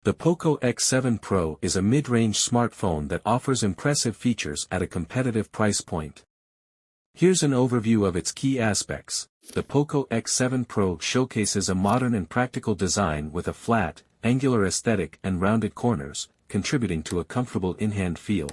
The Poco X7 Pro is a mid-range smartphone that offers impressive features at a competitive price point. Here's an overview of its key aspects. The Poco X7 Pro showcases a modern and practical design with a flat, angular aesthetic and rounded corners, contributing to a comfortable in-hand feel.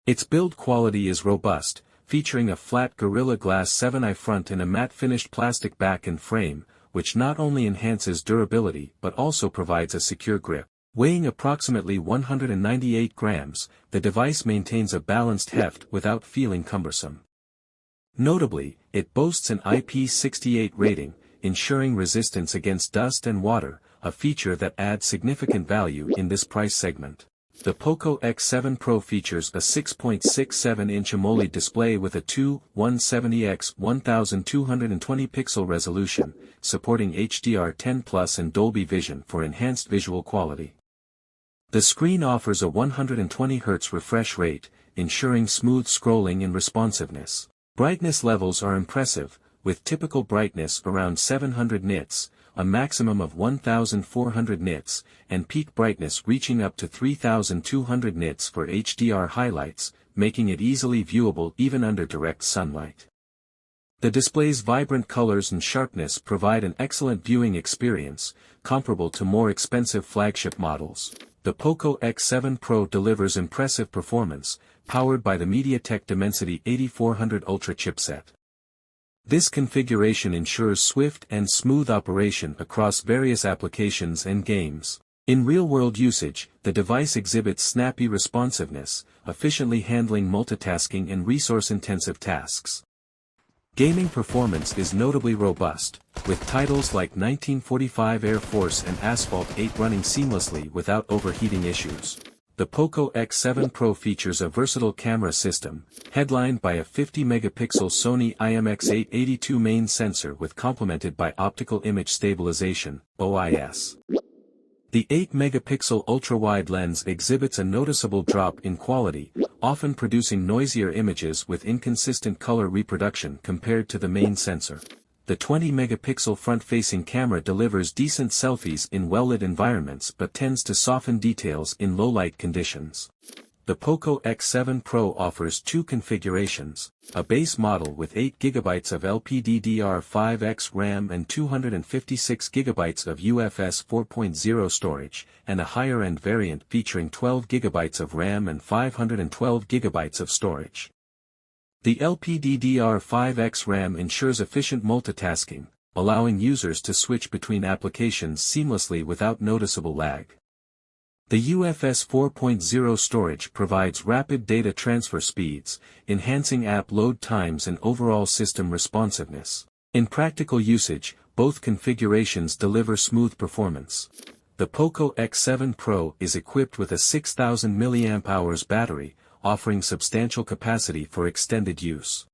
Its build quality is robust, featuring a flat Gorilla Glass 7i front and a matte-finished plastic back and frame, which not only enhances durability but also provides a secure grip. Weighing approximately 198 grams, the device maintains a balanced heft without feeling cumbersome. Notably, it boasts an IP68 rating, ensuring resistance against dust and water, a feature that adds significant value in this price segment. The Poco X7 Pro features a 6.67-inch AMOLED display with a 2170x1220 pixel resolution, supporting HDR10+ and Dolby Vision for enhanced visual quality. The screen offers a 120 Hz refresh rate, ensuring smooth scrolling and responsiveness. Brightness levels are impressive, with typical brightness around 700 nits, a maximum of 1400 nits, and peak brightness reaching up to 3200 nits for HDR highlights, making it easily viewable even under direct sunlight. The display's vibrant colors and sharpness provide an excellent viewing experience, comparable to more expensive flagship models. The Poco X7 Pro delivers impressive performance, powered by the MediaTek Dimensity 8400 Ultra chipset. This configuration ensures swift and smooth operation across various applications and games. In real-world usage, the device exhibits snappy responsiveness, efficiently handling multitasking and resource-intensive tasks. Gaming performance is notably robust, with titles like 1945 Air Force and Asphalt 8 running seamlessly without overheating issues. The Poco X7 Pro features a versatile camera system, headlined by a 50-megapixel Sony IMX882 main sensor complemented by optical image stabilization, OIS. The 8-megapixel ultra-wide lens exhibits a noticeable drop in quality, often producing noisier images with inconsistent color reproduction compared to the main sensor. The 20-megapixel front-facing camera delivers decent selfies in well-lit environments but tends to soften details in low-light conditions. The Poco X7 Pro offers two configurations, a base model with 8GB of LPDDR5X RAM and 256GB of UFS 4.0 storage, and a higher-end variant featuring 12GB of RAM and 512GB of storage. The LPDDR5X RAM ensures efficient multitasking, allowing users to switch between applications seamlessly without noticeable lag. The UFS 4.0 storage provides rapid data transfer speeds, enhancing app load times and overall system responsiveness. In practical usage, both configurations deliver smooth performance. The Poco X7 Pro is equipped with a 6000 mAh battery, offering substantial capacity for extended use.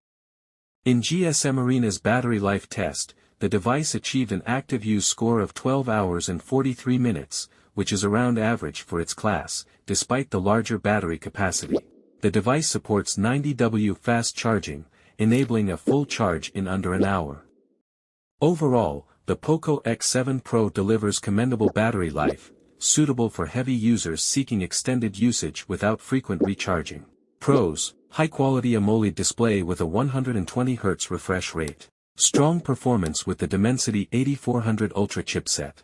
In GSM Arena's battery life test, the device achieved an active use score of 12 hours and 43 minutes, which is around average for its class, despite the larger battery capacity. The device supports 90W fast charging, enabling a full charge in under an hour. Overall, the Poco X7 Pro delivers commendable battery life, suitable for heavy users seeking extended usage without frequent recharging. Pros: high-quality AMOLED display with a 120 Hz refresh rate. Strong performance with the Dimensity 8400 Ultra chipset.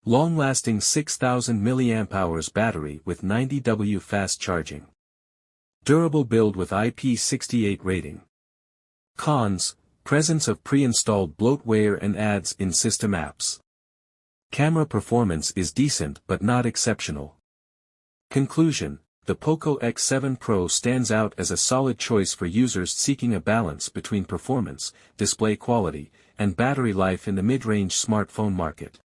Long-lasting 6000 mAh battery with 90W fast charging. Durable build with IP68 rating. Cons: presence of pre-installed bloatware and ads in system apps. Camera performance is decent but not exceptional. Conclusion: the Poco X7 Pro stands out as a solid choice for users seeking a balance between performance, display quality, and battery life in the mid-range smartphone market.